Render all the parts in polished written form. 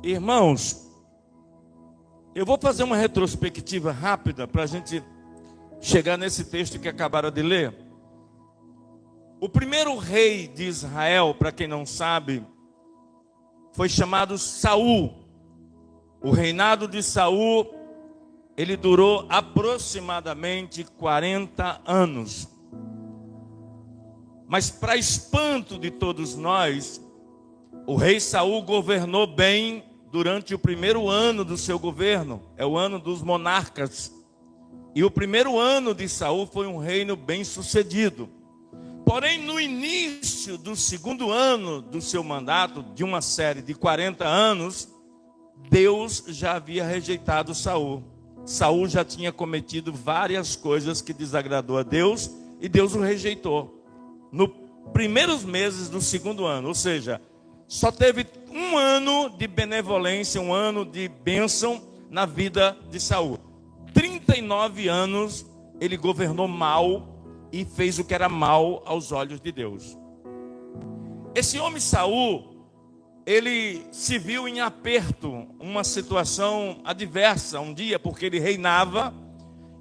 Irmãos, eu vou fazer uma retrospectiva rápida para a gente chegar nesse texto que acabaram de ler. O primeiro rei de Israel, para quem não sabe, foi chamado Saul. O reinado de Saul, ele durou aproximadamente 40 anos. Mas para espanto de todos nós, o rei Saul governou bem durante o primeiro ano do seu governo. É o ano dos monarcas. E o primeiro ano de Saul foi um reino bem sucedido. Porém, no início do segundo ano do seu mandato, de uma série de 40 anos, Deus já havia rejeitado Saul. Saul já tinha cometido várias coisas que desagradou a Deus e Deus o rejeitou. Nos primeiros meses do segundo ano, ou seja, só teve um ano de benevolência, um ano de bênção na vida de Saul. 39 anos ele governou mal e fez o que era mal aos olhos de Deus. Esse homem Saul, ele se viu em aperto, uma situação adversa um dia, porque ele reinava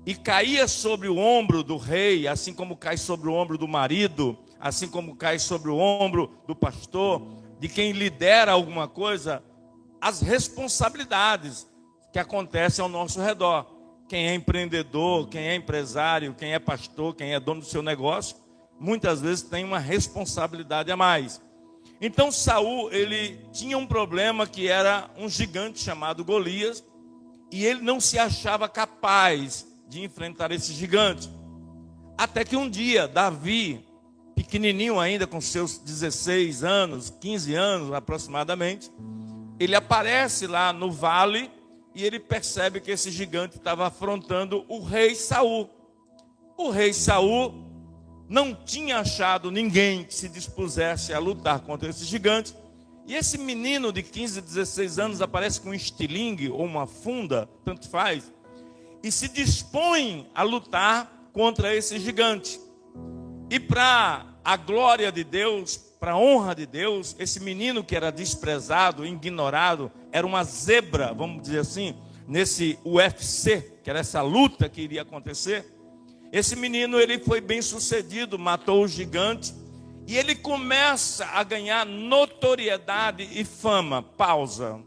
e caía sobre o ombro do rei, assim como cai sobre o ombro do marido, assim como cai sobre o ombro do pastor, de quem lidera alguma coisa, as responsabilidades que acontecem ao nosso redor. Quem é empreendedor, quem é empresário, quem é pastor, quem é dono do seu negócio, muitas vezes tem uma responsabilidade a mais. Então Saul, ele tinha um problema que era um gigante chamado Golias, e ele não se achava capaz de enfrentar esse gigante. Até que um dia, Davi, pequenininho ainda, com seus 16 anos, 15 anos aproximadamente, ele aparece lá no vale e ele percebe que esse gigante estava afrontando o rei Saul. O rei Saul não tinha achado ninguém que se dispusesse a lutar contra esse gigante. E esse menino de 15, 16 anos aparece com um estilingue ou uma funda, tanto faz, e se dispõe a lutar contra esse gigante. E para a glória de Deus, para a honra de Deus, esse menino que era desprezado, ignorado, era uma zebra, vamos dizer assim, nesse UFC, que era essa luta que iria acontecer. Esse menino, ele foi bem sucedido, matou o gigante, e ele começa a ganhar notoriedade e fama. Pausa.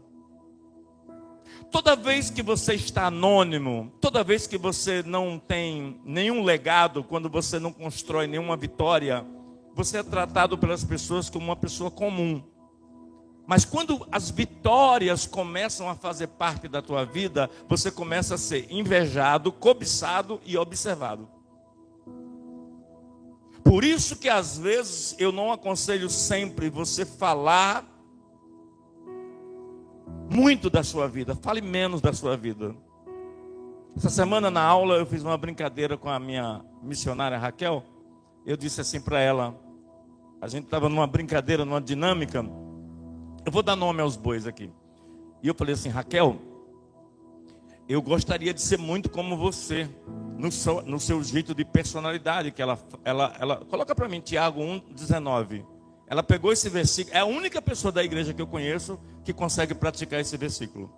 Toda vez que você está anônimo, toda vez que você não tem nenhum legado, quando você não constrói nenhuma vitória, você é tratado pelas pessoas como uma pessoa comum. Mas quando as vitórias começam a fazer parte da tua vida, você começa a ser invejado, cobiçado e observado. Por isso que às vezes eu não aconselho sempre você falar muito da sua vida, fale menos da sua vida. Essa semana na aula eu fiz uma brincadeira com a minha missionária Raquel. Eu disse assim para ela, a gente estava numa brincadeira, numa dinâmica, eu vou dar nome aos bois aqui. E eu falei assim, Raquel, eu gostaria de ser muito como você, no seu jeito de personalidade, que ela coloca para mim, Tiago 1,19. Ela pegou esse versículo, é a única pessoa da igreja que eu conheço que consegue praticar esse versículo.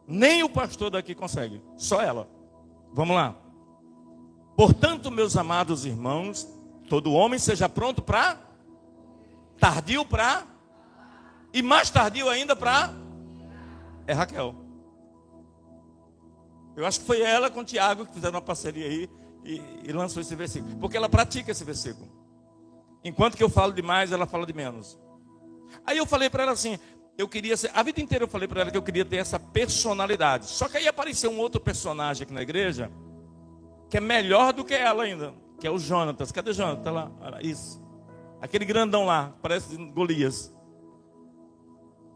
Nem o pastor daqui consegue, só ela. Vamos lá. Portanto, meus amados irmãos, todo homem seja pronto para, tardio para, e mais tardio ainda para, é Raquel. Eu acho que foi ela com o Tiago que fizeram uma parceria aí e lançou esse versículo. Porque ela pratica esse versículo. Enquanto que eu falo demais, ela fala de menos. Aí eu falei para ela assim, eu queria ser, a vida inteira eu falei para ela que eu queria ter essa personalidade. Só que aí apareceu um outro personagem aqui na igreja, que é melhor do que ela ainda, que é o Jonatas. Cadê o Jonatas? Tá lá, isso. Aquele grandão lá, parece Golias.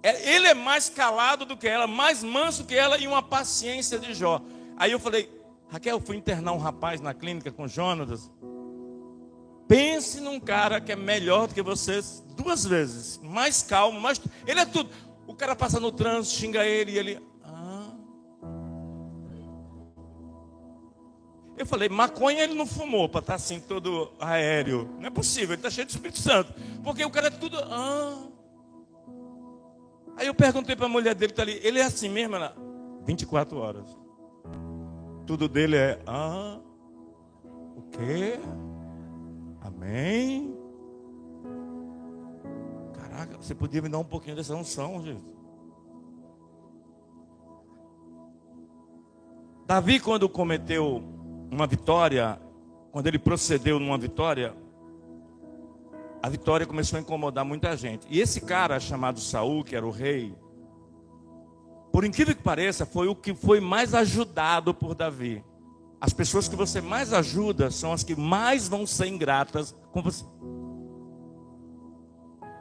Ele é mais calado do que ela, mais manso que ela e uma paciência de Jó. Aí eu falei, Raquel, eu fui internar um rapaz na clínica com Jonatas. Pense num cara que é melhor do que vocês 2 vezes, mais calmo, mais... ele é tudo. O cara passa no trânsito, xinga ele e ele... Eu falei, maconha ele não fumou para estar assim todo aéreo. Não é possível, ele está cheio de Espírito Santo. Porque o cara é tudo... Aí eu perguntei para a mulher dele que está ali, ele é assim mesmo? Ela, 24 horas. Tudo dele é, o quê? Amém? Caraca, você podia me dar um pouquinho dessa unção, gente. Davi, quando cometeu uma vitória, quando ele procedeu numa vitória, a vitória começou a incomodar muita gente. E esse cara chamado Saul, que era o rei, por incrível que pareça, foi o que foi mais ajudado por Davi. As pessoas que você mais ajuda são as que mais vão ser ingratas com você.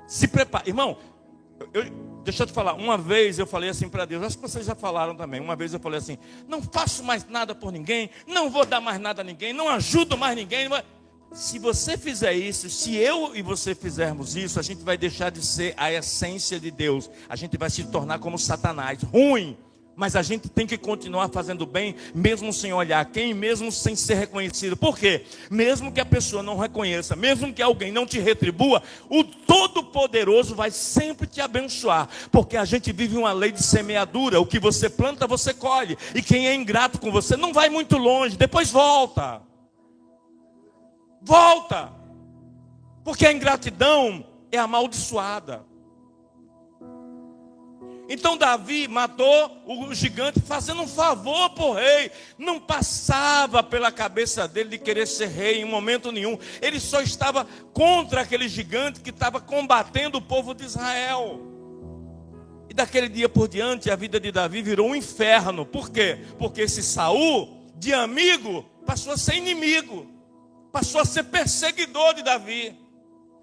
Se prepare, irmão. Deixa eu te falar, uma vez eu falei assim para Deus, acho que vocês já falaram também. Uma vez eu falei assim: não faço mais nada por ninguém, não vou dar mais nada a ninguém, não ajudo mais ninguém. Se você fizer isso, se eu e você fizermos isso, a gente vai deixar de ser a essência de Deus. A gente vai se tornar como Satanás, ruim. Mas a gente tem que continuar fazendo bem, mesmo sem olhar quem, mesmo sem ser reconhecido. Por quê? Mesmo que a pessoa não reconheça, mesmo que alguém não te retribua, o Todo-Poderoso vai sempre te abençoar. Porque a gente vive uma lei de semeadura. O que você planta, você colhe. E quem é ingrato com você não vai muito longe, depois volta. Volta. Porque a ingratidão é amaldiçoada. Então Davi matou o gigante fazendo um favor para o rei. Não passava pela cabeça dele de querer ser rei em momento nenhum. Ele só estava contra aquele gigante que estava combatendo o povo de Israel. E daquele dia por diante a vida de Davi virou um inferno. Por quê? Porque esse Saul, de amigo, passou a ser inimigo. Passou a ser perseguidor de Davi.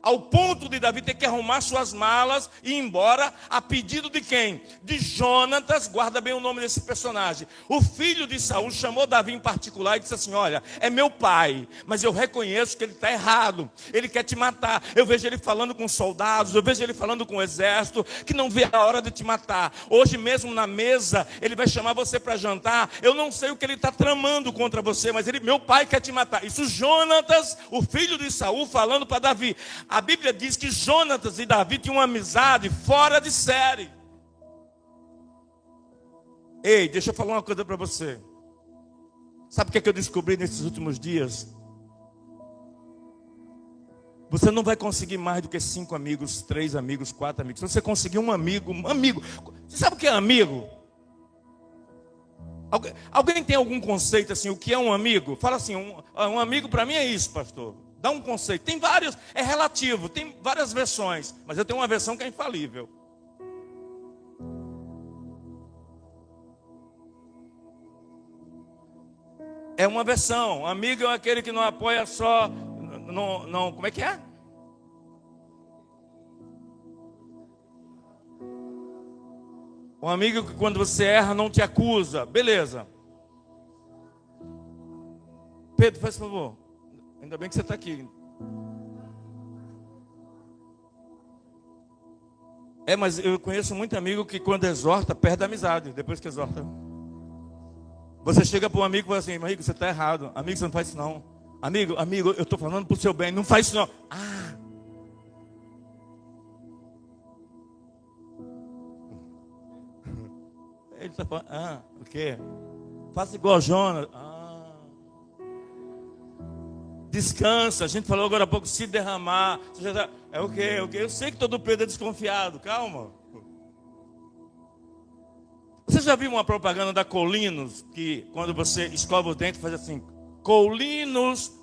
Ao ponto de Davi ter que arrumar suas malas e ir embora, a pedido de quem? De Jonatas, guarda bem o nome desse personagem. O filho de Saul chamou Davi em particular e disse assim: olha, é meu pai, mas eu reconheço que ele está errado, ele quer te matar. Eu vejo ele falando com soldados, eu vejo ele falando com o exército, que não vê a hora de te matar. Hoje mesmo na mesa, ele vai chamar você para jantar. Eu não sei o que ele está tramando contra você, mas meu pai quer te matar. Isso Jonatas, o filho de Saul, falando para Davi. A Bíblia diz que Jonatas e Davi tinham uma amizade fora de série. Ei, deixa eu falar uma coisa para você. Sabe o que é que eu descobri nesses últimos dias? Você não vai conseguir mais do que 5 amigos, 3 amigos, 4 amigos. Se você conseguir um amigo. Você sabe o que é amigo? Alguém tem algum conceito assim, o que é um amigo? Fala assim, um amigo para mim é isso, pastor. Dá um conceito. Tem vários, é relativo, tem várias versões. Mas eu tenho uma versão que é infalível. É uma versão. Amigo é aquele que não apoia só. Não, como é que é? Um amigo que quando você erra não te acusa. Beleza. Pedro, faz favor. Ainda bem que você está aqui. Mas eu conheço muito amigo que quando exorta, perde a amizade. Depois que exorta. Você chega para um amigo e fala assim: amigo, você está errado. Amigo, você não faz isso não. Amigo, eu estou falando para o seu bem. Não faz isso não. Ele está falando, o quê? Faça igual a Jonas. Descansa, a gente falou agora há pouco, se derramar. É o quê? Eu sei que todo Pedro é desconfiado, calma. Você já viu uma propaganda da Colinos, que quando você escova o dente, faz assim, Colinos.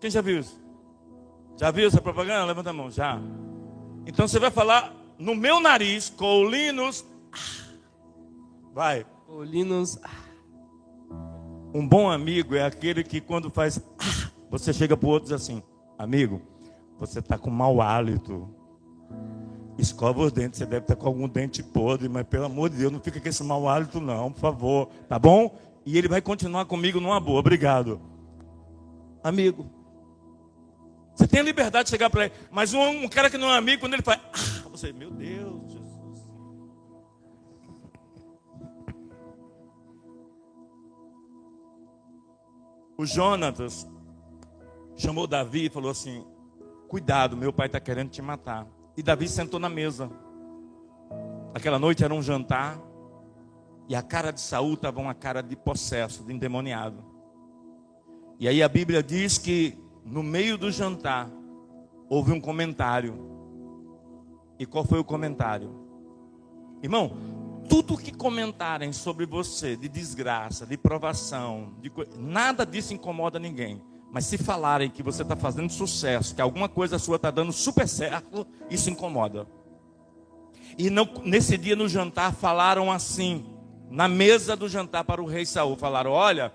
Quem já viu isso? Já viu essa propaganda? Levanta a mão, já. Então você vai falar no meu nariz, Colinos. Vai. Colinos. Um bom amigo é aquele que quando faz, você chega para o outro e diz assim: amigo, você está com mau hálito. Escova os dentes, você deve estar com algum dente podre, mas pelo amor de Deus, não fica com esse mau hálito não, por favor, tá bom? E ele vai continuar comigo numa boa, obrigado. Amigo, você tem a liberdade de chegar para ele, mas um cara que não é amigo, quando ele faz, você, meu Deus, Jesus. O Jonatas chamou Davi e falou assim: cuidado, meu pai está querendo te matar. E Davi sentou na mesa. Aquela noite era um jantar, e a cara de Saul estava uma cara de possesso, de endemoniado. E aí a Bíblia diz que no meio do jantar houve um comentário. E qual foi o comentário? Irmão, tudo que comentarem sobre você, de desgraça, de provação, nada disso incomoda ninguém. Mas se falarem que você está fazendo sucesso, que alguma coisa sua está dando super certo, isso incomoda. E nesse dia no jantar falaram assim, na mesa do jantar para o rei Saul, falaram: olha,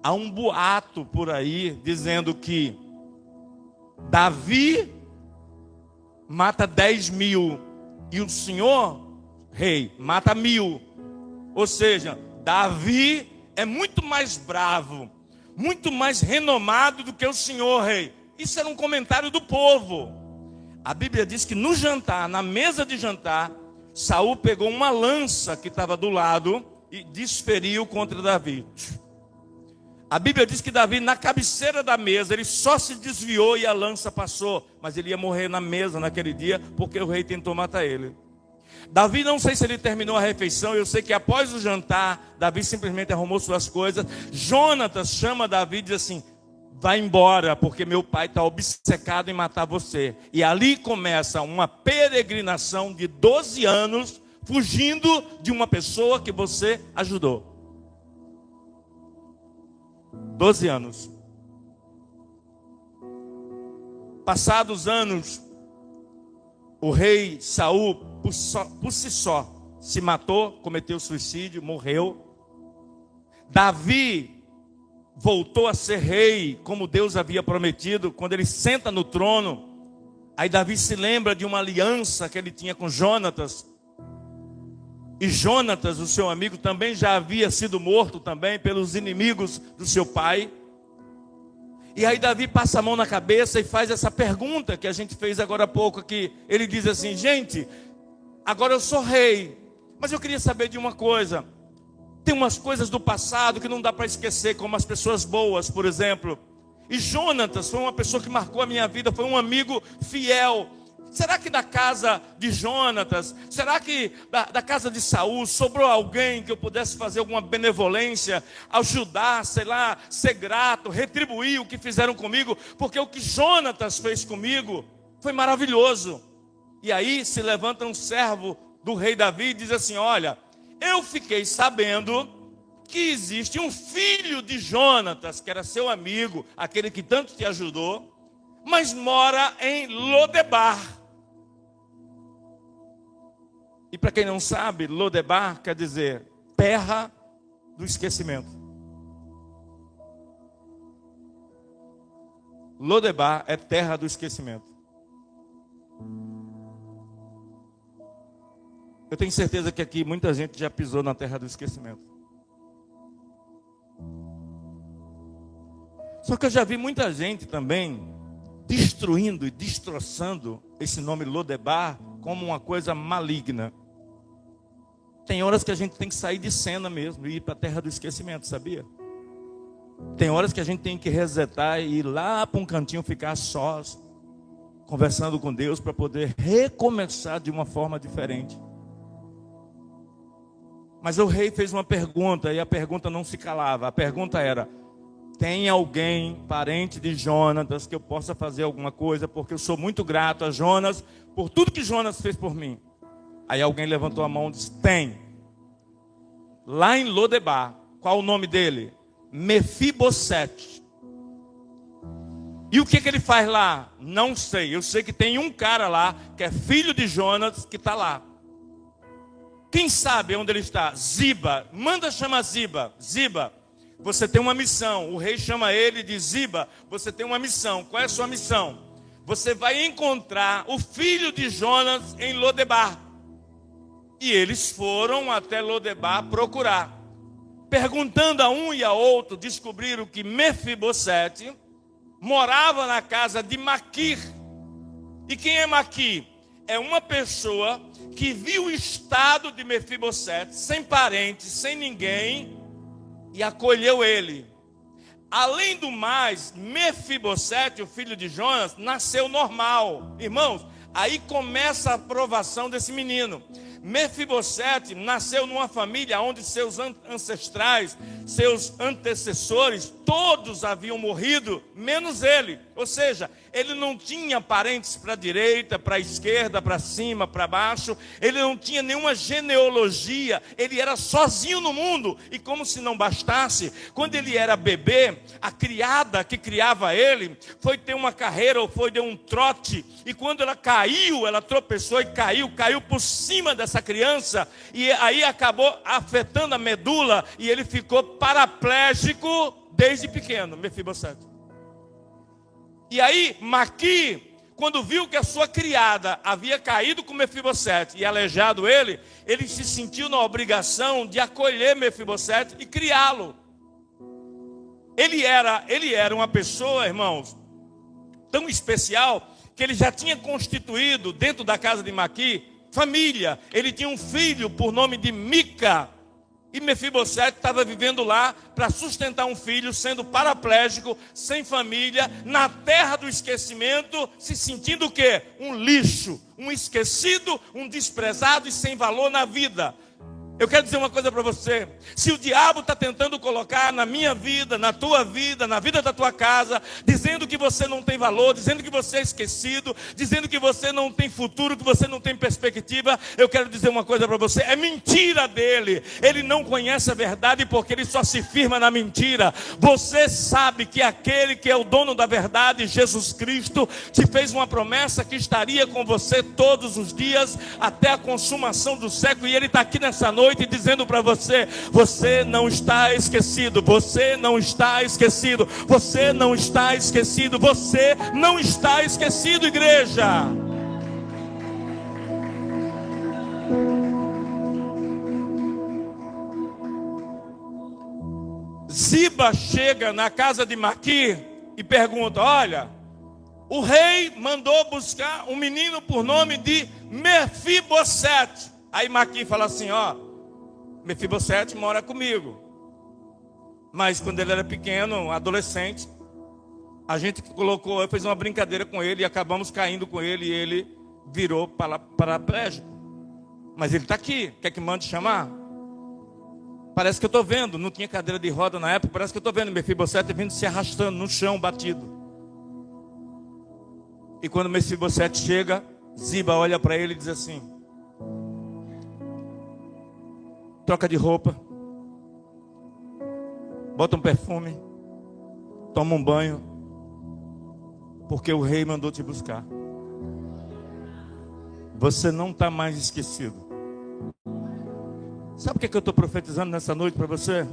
há um boato por aí dizendo que Davi mata 10.000 e o senhor, rei, mata 1.000. Ou seja, Davi é muito mais bravo, muito mais renomado do que o senhor, rei. Isso era um comentário do povo. A Bíblia diz que no jantar, na mesa de jantar, Saul pegou uma lança que estava do lado e desferiu contra Davi. A Bíblia diz que Davi, na cabeceira da mesa, ele só se desviou e a lança passou. Mas ele ia morrer na mesa naquele dia, porque o rei tentou matar ele. Davi, não sei se ele terminou a refeição, eu sei que após o jantar, Davi simplesmente arrumou suas coisas. Jonatas chama Davi e diz assim: vai embora, porque meu pai está obcecado em matar você. E ali começa uma peregrinação de 12 anos, fugindo de uma pessoa que você ajudou. 12 anos. Passados anos, o rei Saul, por si só, se matou, cometeu suicídio, morreu. Davi voltou a ser rei, como Deus havia prometido, quando ele senta no trono. Aí Davi se lembra de uma aliança que ele tinha com Jonatas. E Jonatas, o seu amigo, também já havia sido morto também pelos inimigos do seu pai. E aí Davi passa a mão na cabeça e faz essa pergunta que a gente fez agora há pouco aqui. Ele diz assim: gente, agora eu sou rei, mas eu queria saber de uma coisa. Tem umas coisas do passado que não dá para esquecer, como as pessoas boas, por exemplo. E Jonatas foi uma pessoa que marcou a minha vida, foi um amigo fiel. Será que da casa de Jonatas, será que da casa de Saul sobrou alguém que eu pudesse fazer alguma benevolência, ajudar, sei lá, ser grato, retribuir o que fizeram comigo? Porque o que Jonatas fez comigo foi maravilhoso. E aí se levanta um servo do rei Davi e diz assim: olha, eu fiquei sabendo que existe um filho de Jonatas, que era seu amigo, aquele que tanto te ajudou, mas mora em Lodebar. E para quem não sabe, Lodebar quer dizer terra do esquecimento. Lodebar é terra do esquecimento. Eu tenho certeza que aqui muita gente já pisou na terra do esquecimento. Só que eu já vi muita gente também destruindo e destroçando esse nome Lodebar como uma coisa maligna. Tem horas que a gente tem que sair de cena mesmo e ir para a terra do esquecimento, sabia? Tem horas que a gente tem que resetar e ir lá para um cantinho ficar sós, conversando com Deus para poder recomeçar de uma forma diferente. Mas o rei fez uma pergunta e a pergunta não se calava. A pergunta era: tem alguém, parente de Jonatas, que eu possa fazer alguma coisa? Porque eu sou muito grato a Jonas por tudo que Jonas fez por mim. Aí alguém levantou a mão e disse: tem. Lá em Lodebar, qual o nome dele? Mefibosete. E o que ele faz lá? Não sei. Eu sei que tem um cara lá, que é filho de Jonas, que está lá. Quem sabe onde ele está? Ziba. Manda chamar Ziba. Ziba, você tem uma missão. O rei chama ele de Ziba. Você tem uma missão. Qual é a sua missão? Você vai encontrar o filho de Jonas em Lodebar. E eles foram até Lodebar procurar. Perguntando a um e a outro, descobriram que Mefibosete morava na casa de Maquir. E quem é Maquir? É uma pessoa que viu o estado de Mefibosete, sem parentes, sem ninguém, e acolheu ele. Além do mais, Mefibosete, o filho de Jonas, nasceu normal. Irmãos, aí começa a aprovação desse menino. Mefibosete nasceu numa família onde seus ancestrais, seus antecessores, todos haviam morrido, menos ele. Ou seja, ele não tinha parentes para a direita, para a esquerda, para cima, para baixo. Ele não tinha nenhuma genealogia. Ele era sozinho no mundo. E como se não bastasse, quando ele era bebê, a criada que criava ele foi ter uma carreira ou foi ter um trote. E quando ela caiu, ela tropeçou e caiu por cima dessa criança. E aí acabou afetando a medula e ele ficou paraplégico desde pequeno, Mefibosete. E aí, Maqui, quando viu que a sua criada havia caído com Mefibosete e aleijado ele se sentiu na obrigação de acolher Mefibosete e criá-lo. Ele era uma pessoa, irmãos, tão especial, que ele já tinha constituído, dentro da casa de Maqui, família. Ele tinha um filho por nome de Mica. E Mefibosete estava vivendo lá para sustentar um filho, sendo paraplégico, sem família, na terra do esquecimento, se sentindo o quê? Um lixo, um esquecido, um desprezado e sem valor na vida. Eu quero dizer uma coisa para você: se o diabo está tentando colocar na minha vida, na tua vida, na vida da tua casa, dizendo que você não tem valor, dizendo que você é esquecido, dizendo que você não tem futuro, que você não tem perspectiva, eu quero dizer uma coisa para você: é mentira dele. Ele não conhece a verdade porque ele só se firma na mentira. Você sabe que aquele que é o dono da verdade, Jesus Cristo, te fez uma promessa que estaria com você todos os dias até a consumação do século, e ele está aqui nessa noite dizendo para você: você não está esquecido, você não está esquecido, você não está esquecido, você não está esquecido, igreja. Ziba chega na casa de Maqui e pergunta: olha, o rei mandou buscar um menino por nome de Mefibosete. Aí Maqui fala assim: ó, Mefibosete mora comigo, mas quando ele era pequeno, adolescente, a gente colocou, fez uma brincadeira com ele e acabamos caindo com ele, e ele virou paraplégico. Mas ele está aqui, quer que mande chamar? Parece que eu estou vendo, não tinha cadeira de roda na época, parece que eu estou vendo Mefibosete vindo se arrastando no chão batido. E quando Mefibosete chega, Ziba olha para ele e diz assim: troca de roupa, bota um perfume, toma um banho, porque o rei mandou te buscar. Você não está mais esquecido. Sabe o que eu estou profetizando nessa noite para você?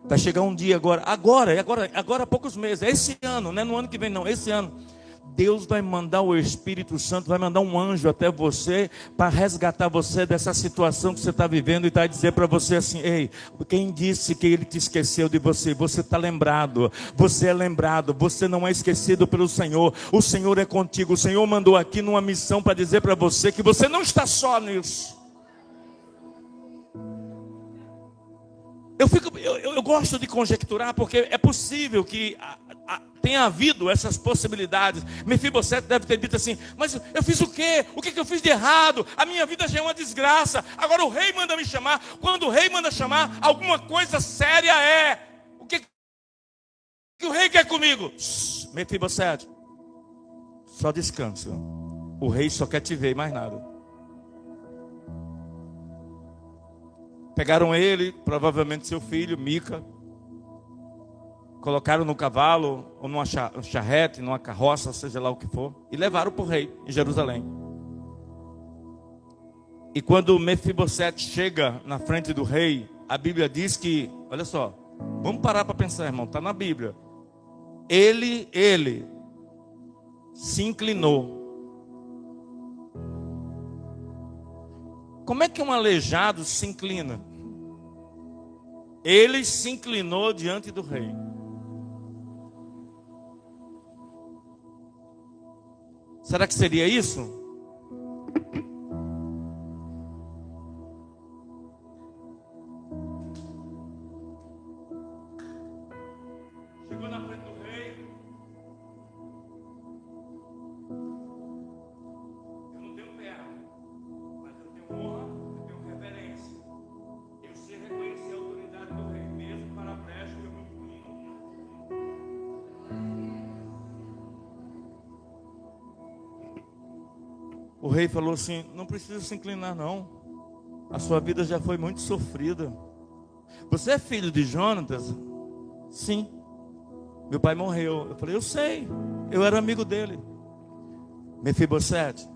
Vai chegar um dia agora há poucos meses, esse ano, não é no ano que vem não, esse ano, Deus vai mandar o Espírito Santo, vai mandar um anjo até você, para resgatar você dessa situação que você está vivendo, e vai dizer para você assim: ei, quem disse que ele te esqueceu de você? Você está lembrado, você é lembrado, você não é esquecido pelo Senhor, o Senhor é contigo. O Senhor mandou aqui numa missão para dizer para você que você não está só nisso. Eu gosto de conjecturar, porque é possível que tenha havido essas possibilidades. Mefibosete deve ter dito assim: mas eu fiz o quê? O que eu fiz de errado? A minha vida já é uma desgraça. Agora o rei manda me chamar. Quando o rei manda chamar, alguma coisa séria é. O que o rei quer comigo? Mefibosete, só descansa. O rei só quer te ver e mais nada. Pegaram ele, provavelmente seu filho, Mica, colocaram no cavalo, ou numa charrete, numa carroça, seja lá o que for, e levaram para o rei em Jerusalém. E quando Mefibosete chega na frente do rei, a Bíblia diz que, olha só, vamos parar para pensar, irmão, está na Bíblia. Ele se inclinou. Como é que um aleijado se inclina? Ele se inclinou diante do rei. Será que seria isso? Chegou na frente do rei. Eu não tenho perna, mas eu rei falou assim: não precisa se inclinar não, a sua vida já foi muito sofrida. Você é filho de Jonatas? Sim, meu pai morreu. Eu falei: eu sei, eu era amigo dele. Mefibosete,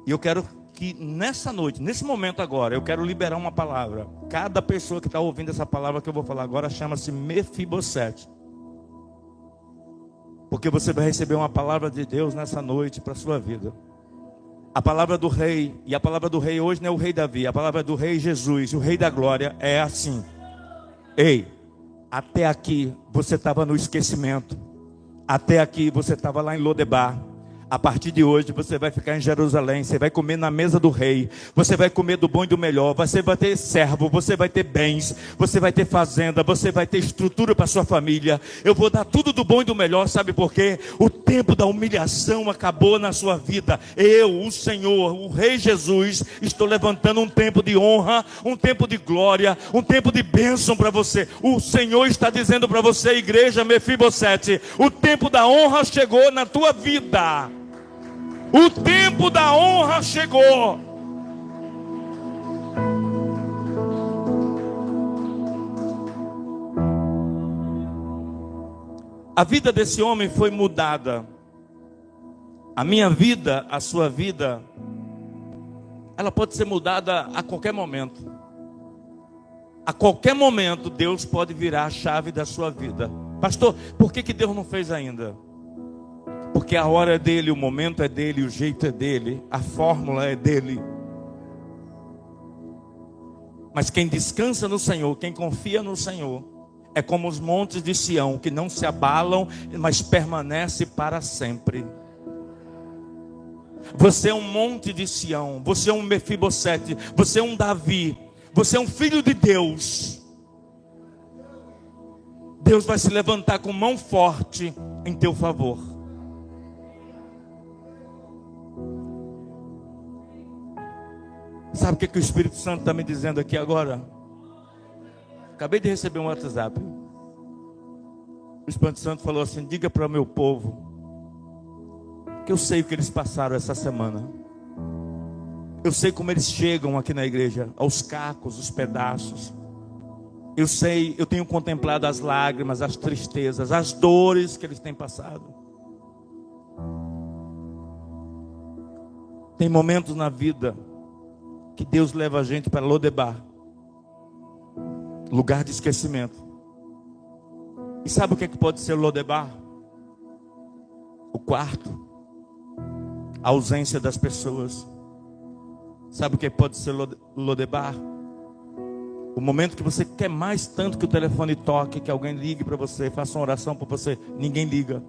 e eu quero que nessa noite, nesse momento agora, eu quero liberar uma palavra. Cada pessoa que está ouvindo essa palavra que eu vou falar agora chama-se Mefibosete, porque você vai receber uma palavra de Deus nessa noite para a sua vida. A palavra do rei, e a palavra do rei hoje não é o rei Davi, a palavra do rei Jesus, o rei da glória, é assim: ei, até aqui você estava no esquecimento, até aqui você estava lá em Lodebar. A partir de hoje você vai ficar em Jerusalém, você vai comer na mesa do rei, você vai comer do bom e do melhor, você vai ter servo, você vai ter bens, você vai ter fazenda, você vai ter estrutura para sua família. Eu vou dar tudo do bom e do melhor, sabe por quê? O tempo da humilhação acabou na sua vida. Eu, o Senhor, o Rei Jesus, estou levantando um tempo de honra, um tempo de glória, um tempo de bênção para você. O Senhor está dizendo para você, igreja Mefibosete, o tempo da honra chegou na tua vida. O tempo da honra chegou. A vida desse homem foi mudada. A minha vida, a sua vida, ela pode ser mudada a qualquer momento. A qualquer momento Deus pode virar a chave da sua vida. Pastor, por que Deus não fez ainda? Porque a hora é dele, o momento é dele, o jeito é dele, a fórmula é dele. Mas quem descansa no Senhor, quem confia no Senhor, é como os montes de Sião, que não se abalam, mas permanece para sempre. Você é um monte de Sião, você é um Mefibosete, você é um Davi, você é um filho de Deus. Deus vai se levantar com mão forte em teu favor. Sabe o que o Espírito Santo está me dizendo aqui agora? Acabei de receber um WhatsApp. O Espírito Santo falou assim: diga para o meu povo que eu sei o que eles passaram essa semana. Eu sei como eles chegam aqui na igreja, aos cacos, os pedaços. Eu sei, eu tenho contemplado as lágrimas, as tristezas, as dores que eles têm passado. Tem momentos na vida que Deus leva a gente para Lodebar, lugar de esquecimento. E sabe o que pode ser Lodebar? O quarto, a ausência das pessoas. Sabe o que pode ser Lodebar? O momento que você quer mais tanto que o telefone toque, que alguém ligue para você, faça uma oração para você, ninguém liga.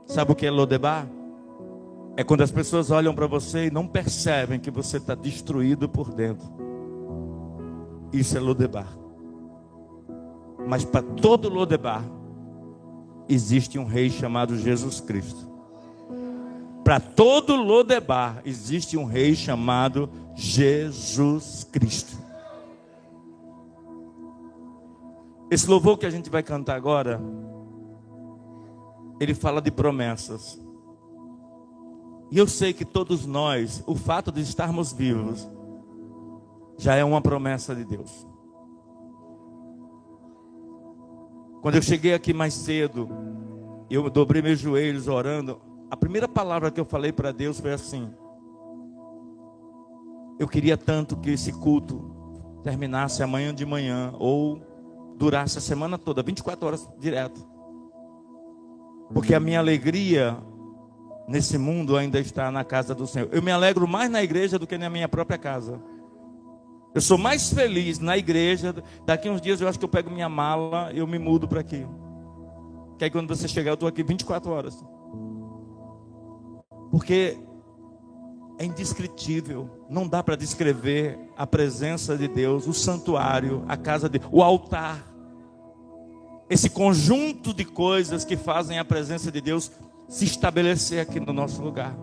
Sabe o que é Lodebar? É quando as pessoas olham para você e não percebem que você está destruído por dentro. Isso é Lodebar. Mas para todo Lodebar existe um rei chamado Jesus Cristo. Para todo Lodebar existe um rei chamado Jesus Cristo. Esse louvor que a gente vai cantar agora, ele fala de promessas. E eu sei que todos nós, o fato de estarmos vivos, já é uma promessa de Deus. Quando eu cheguei aqui mais cedo, eu dobrei meus joelhos orando. A primeira palavra que eu falei para Deus foi assim: eu queria tanto que esse culto terminasse amanhã de manhã, ou durasse a semana toda, 24 horas direto. Porque a minha alegria nesse mundo ainda está na casa do Senhor. Eu me alegro mais na igreja do que na minha própria casa. Eu sou mais feliz na igreja. Daqui uns dias eu acho que eu pego minha mala e eu me mudo para aqui. Que aí quando você chegar eu estou aqui 24 horas. Porque é indescritível. Não dá para descrever a presença de Deus, o santuário, a casa de Deus, o altar. Esse conjunto de coisas que fazem a presença de Deus se estabelecer aqui no nosso lugar.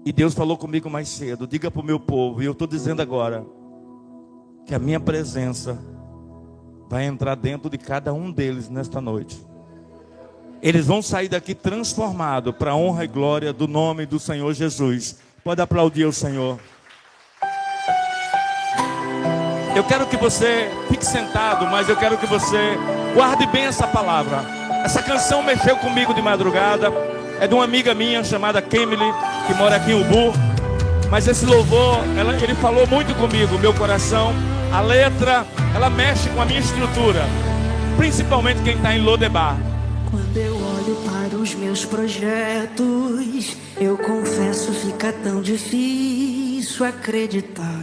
E Deus falou comigo mais cedo: diga para o meu povo, e eu estou dizendo agora, que a minha presença vai entrar dentro de cada um deles nesta noite. Eles vão sair daqui transformados para a honra e glória do nome do Senhor Jesus. Pode aplaudir o Senhor. Eu quero que você fique sentado, mas eu quero que você guarde bem essa palavra. Essa canção mexeu comigo de madrugada. É de uma amiga minha chamada Kemily, que mora aqui em Ubu. Mas esse louvor, ele falou muito comigo, meu coração. A letra, ela mexe com a minha estrutura. Principalmente quem está em Lodebar. Quando eu olho para os meus projetos, eu confesso, fica tão difícil acreditar